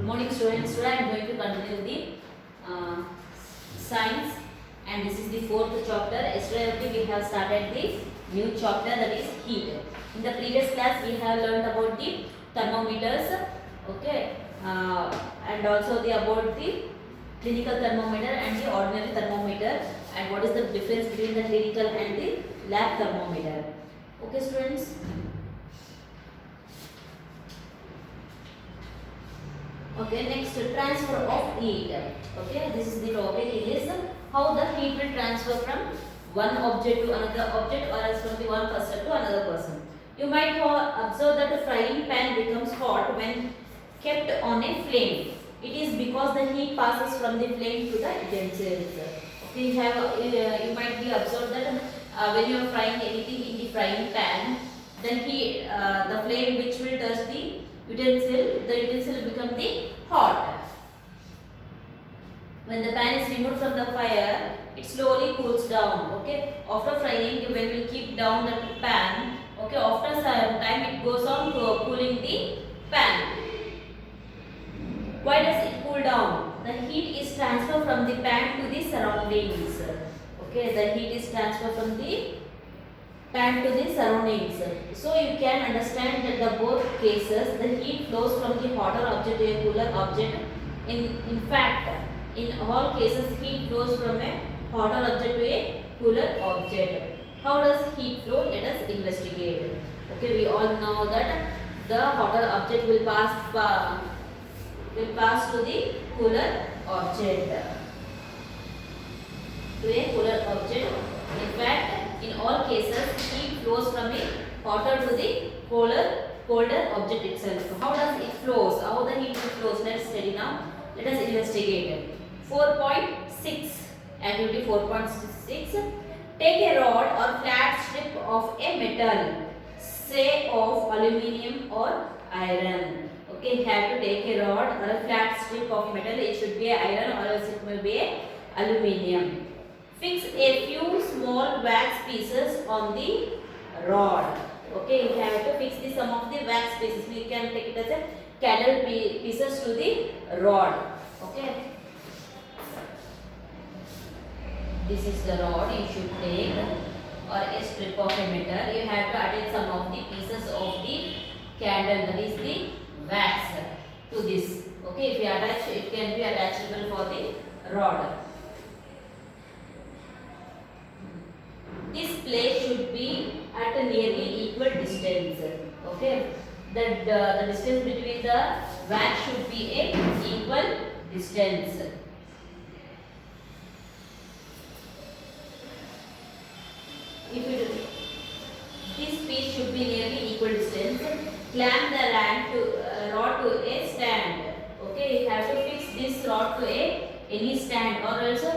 Morning students. Today I am going to continue the science, and this is the fourth chapter. Yesterday we have started the new chapter, that is heat. In the previous class we have learned about the thermometers, okay, and also about the clinical thermometer and the ordinary thermometer, and what is the difference between the clinical and the lab thermometer. Okay students. Okay, next, transfer of heat. Okay, this is the topic. It is how the heat will transfer from one object to another object, or else from the one person to another person. You might have observed that a frying pan becomes hot when kept on a flame. It is because the heat passes from the flame to the utensils. Okay, you might be observed that when you are frying anything in the frying pan, then the flame which will touch the utensil will become the hot. When the pan is removed from the fire, it slowly cools down. Okay, after frying, when we keep down the pan, okay, after some time it goes on to cooling the pan. Why does it cool down? The heat is transferred from the pan to the surroundings. Okay, the heat is transferred from the pan to the surroundings. So you can understand that the both cases the heat flows from the hotter object to a cooler object. In fact, in all cases heat flows from a hotter object to a cooler object. How does heat flow? Let us investigate. Okay, we all know that the hotter object will pass to the cooler object. To a cooler object. In fact, in all cases, heat flows from a hotter to the colder object itself. How does it flows? How the heat flows? Let's study now. Let us investigate. 4.6. Activity 4.6. Take a rod or flat strip of a metal, say of aluminium or iron. Okay, you have to take a rod or a flat strip of metal. It should be iron or else it may be aluminium. Fix a few small wax pieces on the rod. Okay, you have to fix some of the wax pieces. We can take it as a candle pieces to the rod. Okay. This is the rod you should take, or a strip of a metal. You have to attach some of the pieces of the candle, that is the wax, to this. Okay, if you attach, it can be attachable for the rod. This place should be at a nearly equal distance. Okay, the distance between the wax should be a equal distance. This piece should be nearly equal distance. Clamp the rod to a stand. Okay, you have to fix this rod to any stand, or else you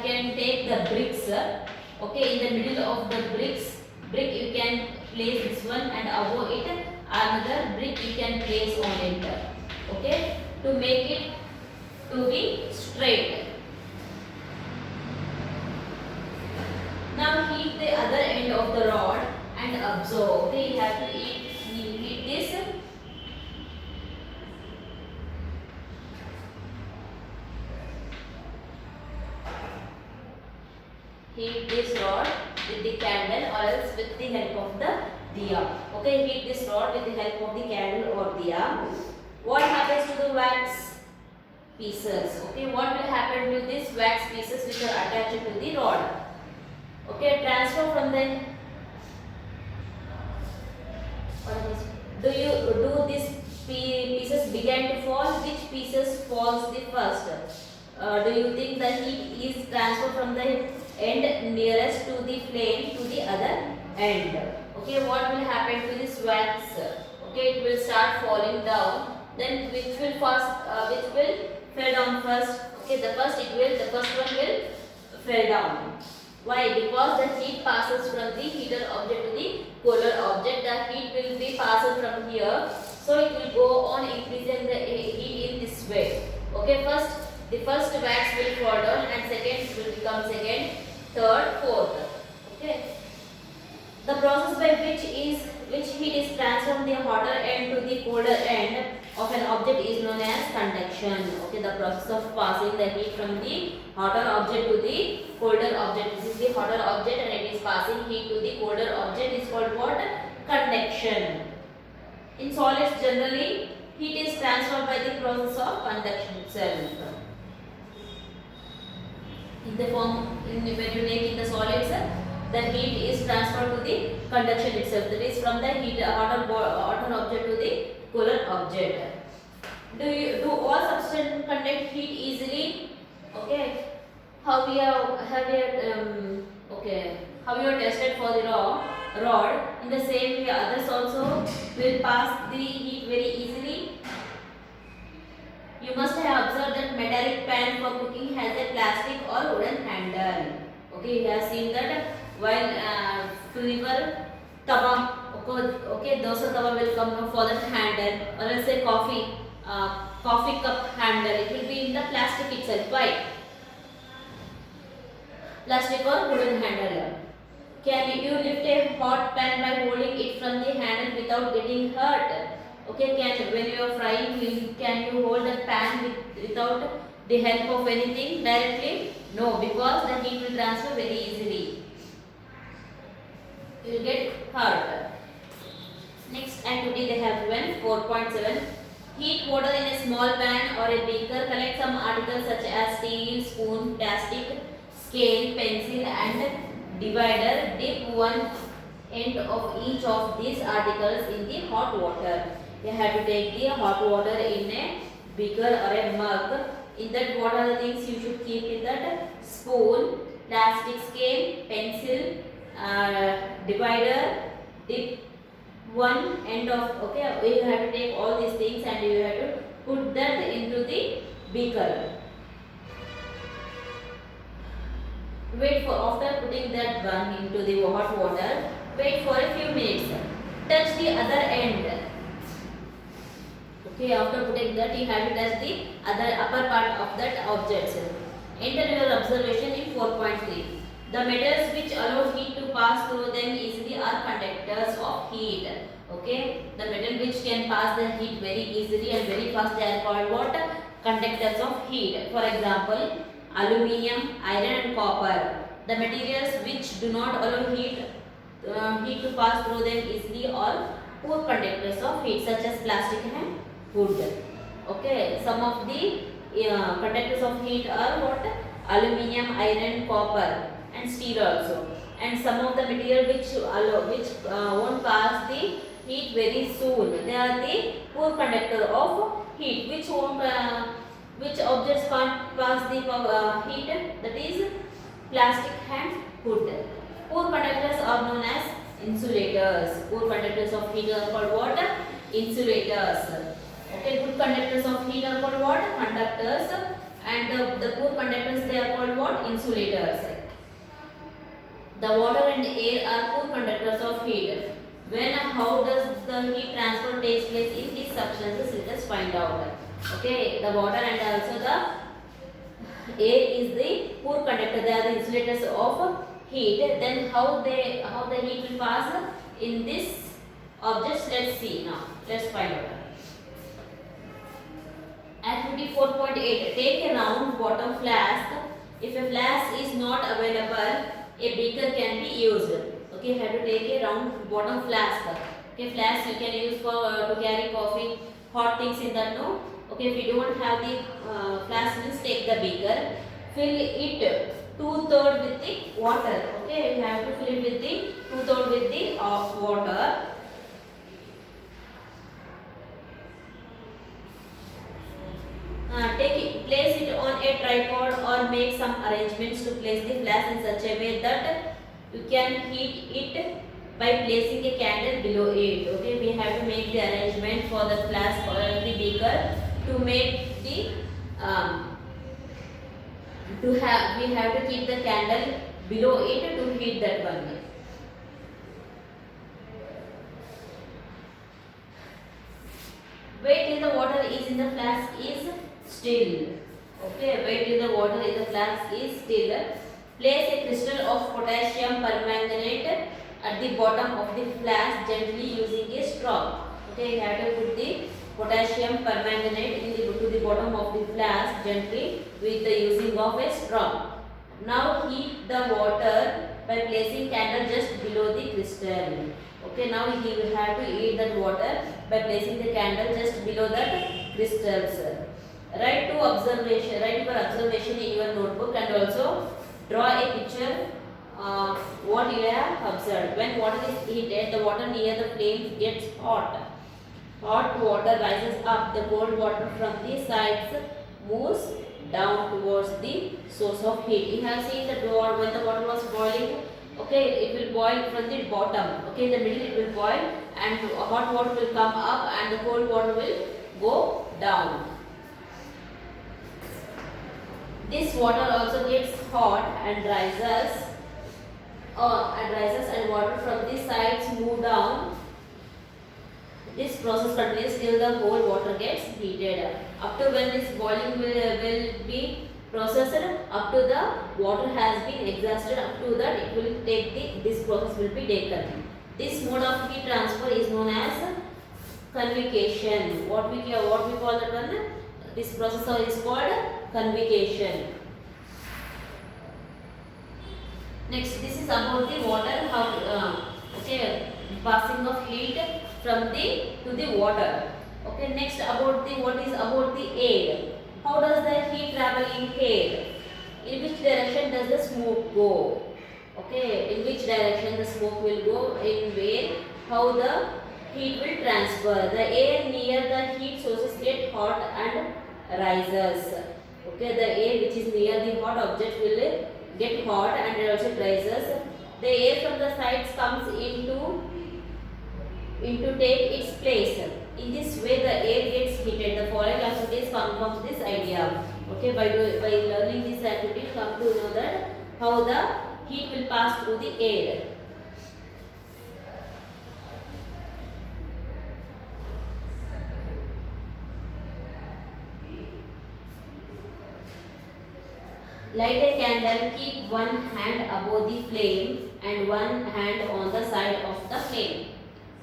can take the bricks. Okay, in the middle of the brick you can place this one, and above it another brick you can place on it. Okay, to make it to be straight. Now heat the other end of the rod and observe. Okay, you have to heat this. Heat this rod with the candle, or else with the help of the diya. Okay, heat this rod with the help of the candle or diya. What happens to the wax pieces? Okay, what will happen to these wax pieces which are attached to the rod? Okay, transfer from the. Do these pieces begin to fall? Which pieces falls the first? Do you think the heat is transferred from the end nearest to the flame to the other end? Okay, what will happen to this wax? Okay, it will start falling down. Then which will fall down first? Okay, the first one will fall down. Why? Because the heat passes from the heater object to the cooler object. The heat will be passed from here, so it will go on increasing the heat in this way. Okay, the first wax will fall down, and second will become second, third, fourth. Okay. The process by which which heat is transferred from the hotter end to the colder end of an object is known as conduction. Okay, the process of passing the heat from the hotter object to the colder object. This is the hotter object and it is passing heat to the colder object is called what? Conduction. In solids generally, heat is transferred by the process of conduction itself. In the form, when you take in the solids, the heat is transferred to the conduction itself. That is from the hotter object to the cooler object. Do all substances conduct heat easily? Okay. How we are tested for the rod. In the same way, others also will pass the heat very easily. You must have observed that metallic pan for cooking has a plastic or wooden handle. Okay, you have seen that while silver tawa. Okay, dosa tawa will come for that handle, or let's say coffee cup handle. It will be in the plastic itself. Why? Plastic or wooden handle. Can you lift a hot pan by holding it from the handle without getting hurt? Okay, when you are frying, can you hold the pan without the help of anything directly? No, because the heat will transfer very easily. You will get hurt. Next activity they have given 4.7. Heat water in a small pan or a beaker. Collect some articles such as steel, spoon, plastic, scale, pencil and divider. Dip one end of each of these articles in the hot water. You have to take the hot water in a beaker or a mug. In that, what are the things you should keep in that? Spoon, plastic scale, pencil, divider, dip one end of, okay, you have to take all these things and you have to put that into the beaker. Wait for, after putting that one into the hot water, wait for a few minutes. Touch the other end. Okay, after putting that, you have to touch the upper part of that object. Enter your observation in 4.3. The metals which allow heat to pass through them easily are conductors of heat. Okay, the metal which can pass the heat very easily and very fast, they are called what? Conductors of heat. For example, aluminium, iron and copper. The materials which do not allow heat to pass through them easily are poor conductors of heat, such as plastic and wood. Okay, some of the conductors of heat are what? Aluminium, iron, copper and steel also. And some of the material which won't pass the heat very soon, they are the poor conductor of heat. Which objects can't pass the heat? That is plastic and wood. Poor conductors are known as insulators. Poor conductors of heat are called what? Insulators. Okay, good conductors of heat are called what? Conductors. And the poor conductors, they are called what? Insulators. The water and air are poor conductors of heat. How does the heat transfer takes place in these substances? Let us find out. Okay, the water and also the air is the poor conductor. They are the insulators of heat. Then how the heat will pass in this objects? Let's see now. Let's find out. Activity 4.8. Take a round bottom flask. If a flask is not available, a beaker can be used. Okay, you have to take a round bottom flask. Okay, flask you can use for to carry coffee, hot things in that. No. Okay, if you don't have the flask, means take the beaker. Fill it 2/3 with the water. Okay, you have to fill it with the 2/3 with the water. Place it on a tripod or make some arrangements to place the flask in such a way that you can heat it by placing a candle below it. Okay, we have to make the arrangement for the flask or the beaker to make the we have to keep the candle below it to heat that one. Wait till the water is in the flask is still. Okay, wait till the water in the flask is still. Place a crystal of potassium permanganate at the bottom of the flask gently using a straw. Okay, you have to put the potassium permanganate to the bottom of the flask gently with the using of a straw. Now heat the water by placing candle just below the crystal. Okay, now he will have to heat that water by placing the candle just below that crystals. Write your observation in your notebook and also draw a picture what you have observed. When water is heated, the water near the flame gets hot. Hot water rises up. The cold water from the sides moves down towards the source of heat. You have seen that when the water was boiling, okay, it will boil from the bottom. Okay, in the middle it will boil and hot water will come up and the cold water will go down. This water also gets hot and rises and water from the sides move down. This process continues till the whole water gets heated. Up to when this boiling will be processed, up to the water has been exhausted, up to that it will take this process will be taken. This mode of heat transfer is known as convection. What we call that one? This process is called convection. Next, this is about the water, how passing of heat from to the water. Okay, next what is about the air. How does the heat travel in air? In which direction does the smoke go? Okay, in which direction the smoke will go? In where? How the heat will transfer. The air near the heat sources get hot and rises. Okay, the air which is near the hot object will get hot and it also rises. The air from the sides comes into take its place. In this way, the air gets heated. The following activities come from this idea. Okay, by learning this activity, come to know that how the heat will pass through the air. Light a candle, keep one hand above the flame and one hand on the side of the flame.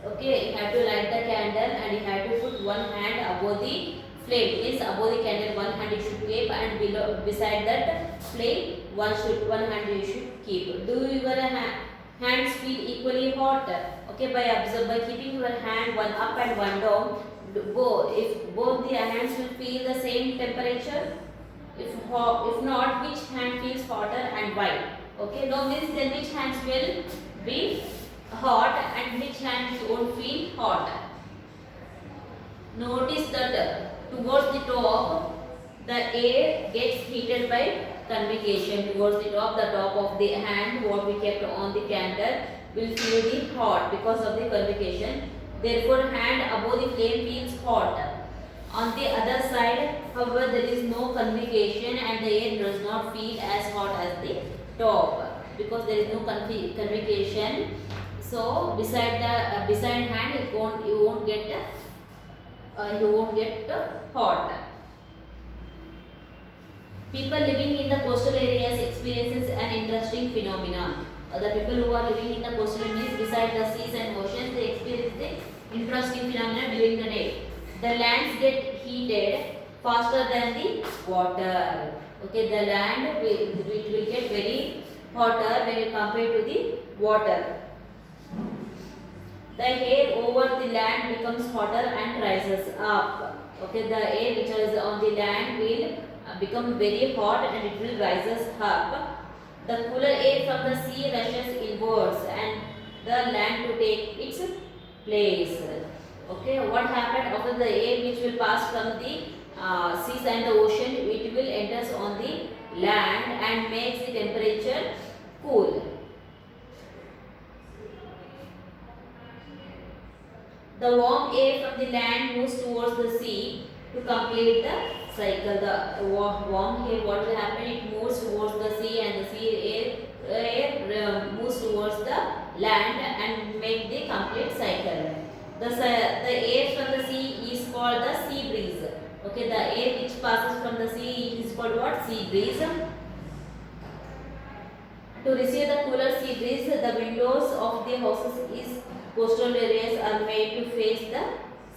Okay, you have to light the candle and you have to put one hand above the flame. Means above the candle, one hand you should keep and beside that flame, one hand you should keep. Do your hands feel equally hot? Okay, by keeping your hand one up and one down, if both the hands will feel the same temperature. If not, which hand feels hotter and why? Okay, now means then which hands will be hot and which hands won't feel hot. Notice that towards the top, the air gets heated by convection. Towards the top of the hand, what we kept on the candle will feel the hot because of the convection. Therefore, hand above the flame feels hot. On the other side, however, there is no convection and the air does not feel as hot as the top because there is no convection. So beside hand, you won't get hot. People living in the coastal areas experiences an interesting phenomenon. The people who are living in the coastal areas beside the seas and oceans, they experience the interesting phenomena during the day. The lands get heated faster than the water. Okay, the land will get very hotter when you compare to the water. The air over the land becomes hotter and rises up. Okay, the air which is on the land will become very hot and it will rises up. The cooler air from the sea rushes inwards and the land to take its place. Okay, what happened after the air which will pass from the seas and the ocean, it will enters on the land and makes the temperature cool. The warm air from the land moves towards the sea to complete the cycle. The warm air, what will happen? It moves towards the sea and the sea air moves towards the land and make the complete cycle. The air from the sea is called the sea breeze. Okay, the air which passes from the sea is called what? Sea breeze. To receive the cooler sea breeze, the windows of the houses is coastal areas are made to face the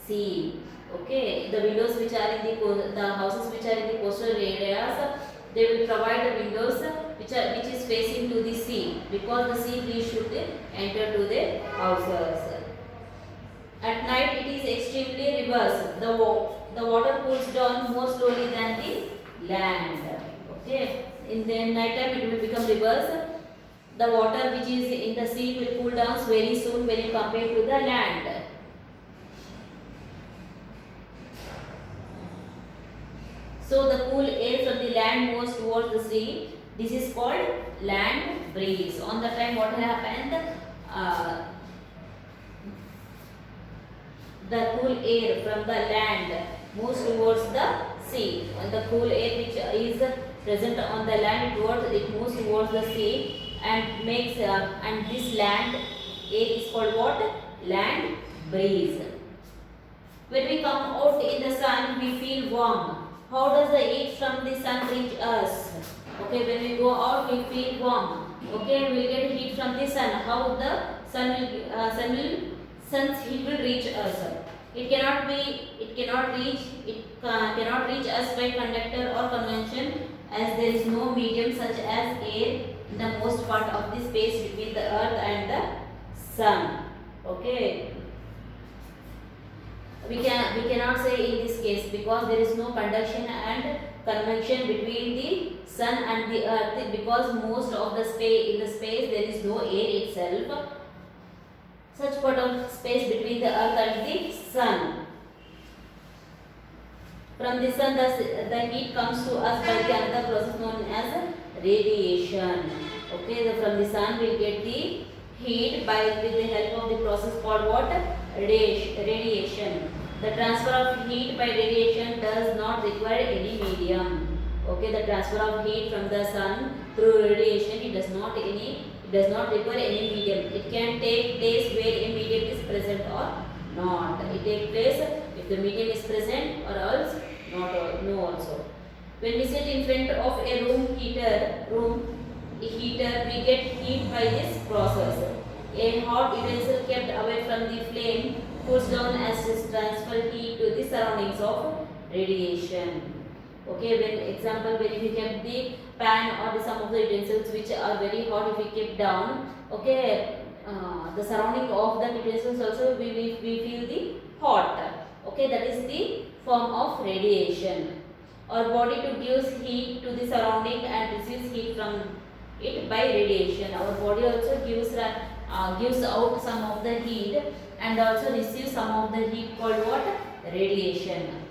sea. Okay, the windows which are in the houses which are in the coastal areas, they will provide the windows which is facing to the sea, because the sea breeze should enter to the houses. At night it is extremely reverse. The water cools down more slowly than the land. Okay, in the night time it will become reverse. The water which is in the sea will cool down very soon when you compare to the land. So the cool air from the land moves towards the sea. This is called land breeze. On the time what happened? The cool air from the land moves towards the sea. And the cool air which is present on the land, it moves towards the sea and makes and this land air is called what? Land breeze. When we come out in the sun, we feel warm. How does the heat from the sun reach us? Okay, when we go out, we feel warm. Okay, we will get heat from the sun. How the sun's heat will reach us? It cannot reach us by conductor or convention, as there is no medium such as air in the most part of the space between the earth and the sun. Okay. We cannot say in this case, because there is no conduction and convection between the sun and the earth, because most of the space there is no air itself. Such part of space between the earth and the sun. From the sun, the heat comes to us by the another process known as radiation. Okay, from the sun we get the heat with the help of the process called what? Radiation. The transfer of heat by radiation does not require any medium. Okay, the transfer of heat from the sun through radiation, it does not require any medium. It can take place where a medium is present or not. It takes place if the medium is present or else not. No also. When we sit in front of a room heater, we get heat by this process. A hot utensil kept away from the flame cools down as it transfers heat to the surroundings of radiation. Okay, when you kept the pan or some of the utensils which are very hot, if we keep down, okay, the surrounding of the utensils also we feel the hot. Okay, that is the form of radiation. Our body to gives heat to the surrounding and receives heat from it by radiation. Our body also gives out some of the heat and also receives some of the heat called what? Radiation.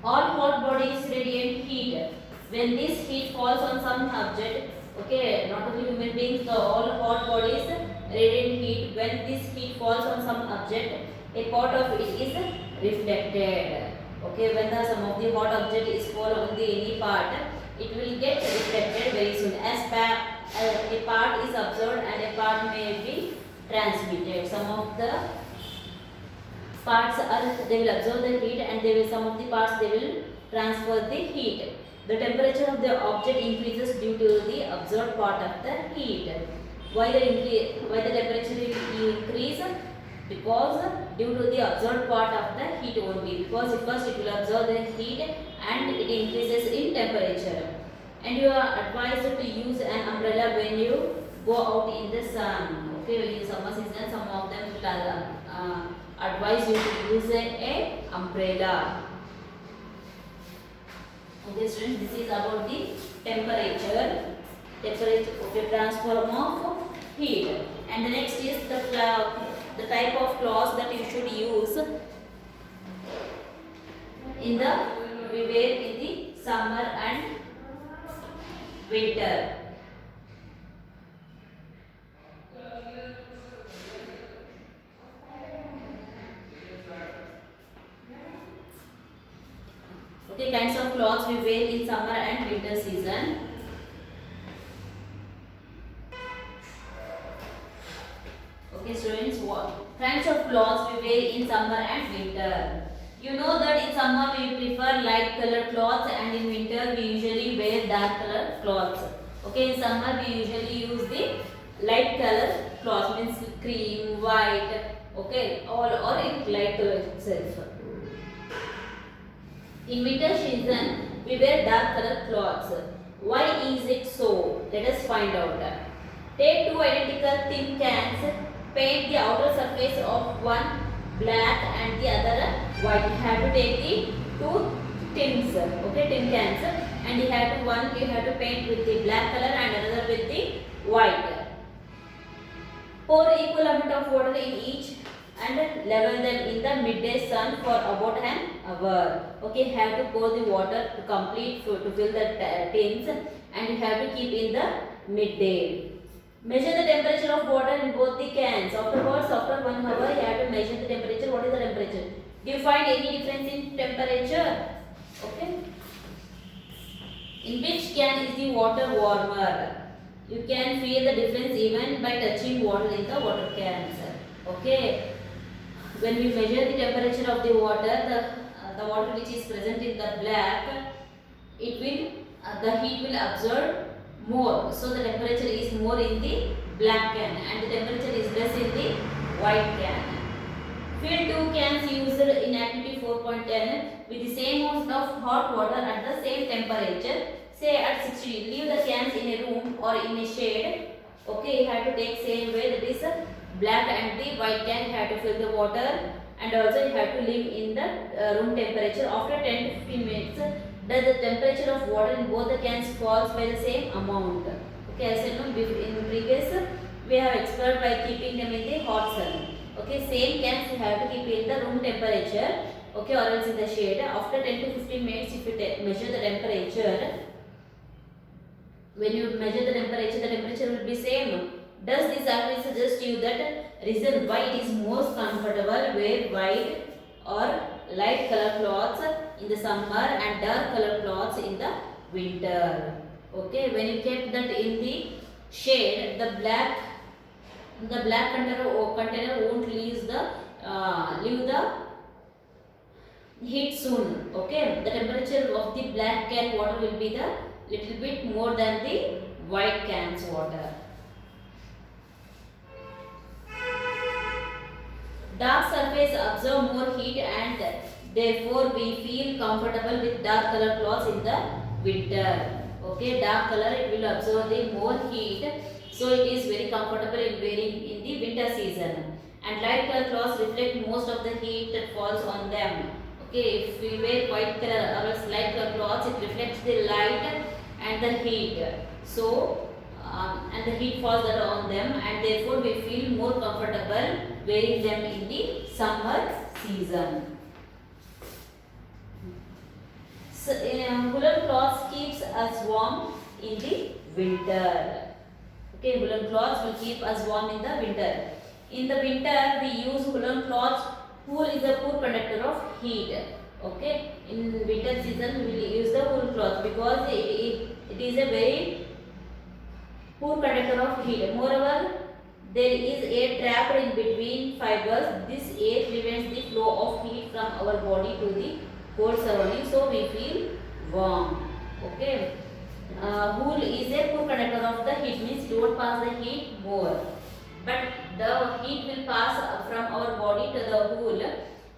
All hot bodies radiate heat. When this heat falls on some object, okay, not only human beings, all hot bodies radiate heat. When this heat falls on some object, a part of it is reflected. Okay, when some of the hot object is fall on the any part, it will get reflected very soon. As a part is observed and a part may be transmitted. Some of the parts they will absorb the heat and some of the parts they will transfer the heat. The temperature of the object increases due to the absorbed part of the heat. Why the temperature will increase? Because due to the absorbed part of the heat only. Because first it will absorb the heat and it increases in temperature. And you are advised to use an umbrella when you go out in the sun. Okay, when in summer season, some of them will advise you to use a umbrella. Okay, students, this is about the temperature of the transform of heat. And the next is the type of clothes that you should use we wear in the summer and winter. Okay, kinds of clothes we wear in summer and winter season. Okay, students, what kinds of clothes we wear in summer and winter? You know that in summer we prefer light colored clothes and in winter we usually wear dark colored clothes. Okay, in summer we usually use the light color cloth, means cream, white, okay, or in light color itself. In winter season, we wear dark colored clothes. Why is it so? Let us find out. Take two identical tin cans, paint the outer surface of one black and the other white. You have to take the two tins, okay, tin cans, and you have to paint with the black color and another with the white. Pour equal amount of water in each and level them in the midday sun for about an hour. Okay, have to pour the water to to fill the tins, and you have to keep in the midday. Measure the temperature of water in both the cans. Afterwards, after 1 hour, you have to measure the temperature. What is the temperature? Do you find any difference in temperature? Okay. In which can is the water warmer? You can feel the difference even by touching water in the water cans. Okay. When we measure the temperature of the water, the water which is present in the black, it will the heat will absorb more. So the temperature is more in the black can and the temperature is less in the white can. Fill 2 cans used in activity 4.10 with the same amount of hot water at the same temperature. Say at 60 degrees. Leave the cans in a room or in a shade. Okay, you have to take same way, that is black and the white can. You have to fill the water, and also you have to leave in the room temperature. After 10 to 15 minutes, the temperature of water in both the cans falls by the same amount. Okay, as I know in previous we have explored by keeping them in the hot sun. Okay, same cans you have to keep in the room temperature. Okay, or else in the shade. After 10 to 15 minutes, if you measure the temperature, when you measure the temperature will be same. Does this actually suggest you that reason why it is most comfortable wear white or light color clothes in the summer and dark color clothes in the winter? Okay, when you kept that in the shade, the black container won't leave the heat soon. Okay, the temperature of the black can water will be the little bit more than the white can's water. Dark surface absorb more heat and therefore we feel comfortable with dark color clothes in the winter. Okay, dark color it will absorb the more heat, so it is very comfortable in wearing in the winter season. And light color clothes reflect most of the heat that falls on them. Okay, if we wear white color or else light color clothes, it reflects the light and the heat. So and the heat falls on them, and therefore we feel more comfortable wearing them in the summer season. So, woolen cloths keeps us warm in the winter. Okay, woolen cloths will keep us warm in the winter. In the winter, we use woolen cloths. Wool is a poor conductor of heat. Okay, in winter season we will use the wool cloth because it is a very poor conductor of heat. Moreover, there is air trapped in between fibers. This air prevents the flow of heat from our body to the cold surroundings, so we feel warm. Okay, wool is a poor conductor of the heat, means it won't pass the heat more, but the heat will pass from our body to the wool.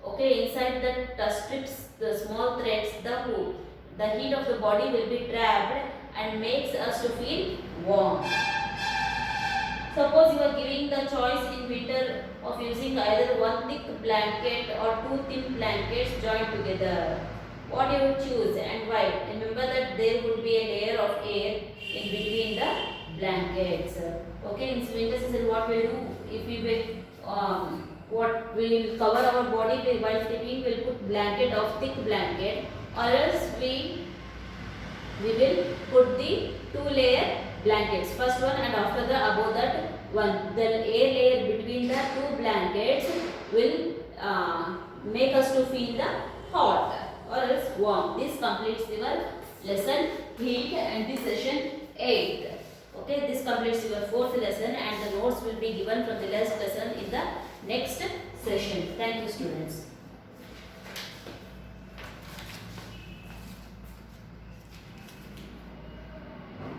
Okay, inside the strips, the small threads, the heat of the body will be trapped and makes us to feel warm. Suppose you are giving the choice in winter of using either one thick blanket or two thin blankets joined together. What you would choose and why? Remember that there would be a layer of air in between the blankets. Okay, in winter season, what we'll do if we will what we will cover our body while sleeping, we'll put blanket of thick blanket, or else we will put the two-layer blankets, first one and after the above that one. The air layer between the two blankets will make us to feel the hot or else warm. This completes your lesson 8 and this session 8. Okay, this completes your 4th lesson and the notes will be given from the last lesson in the next session. Thank you, students.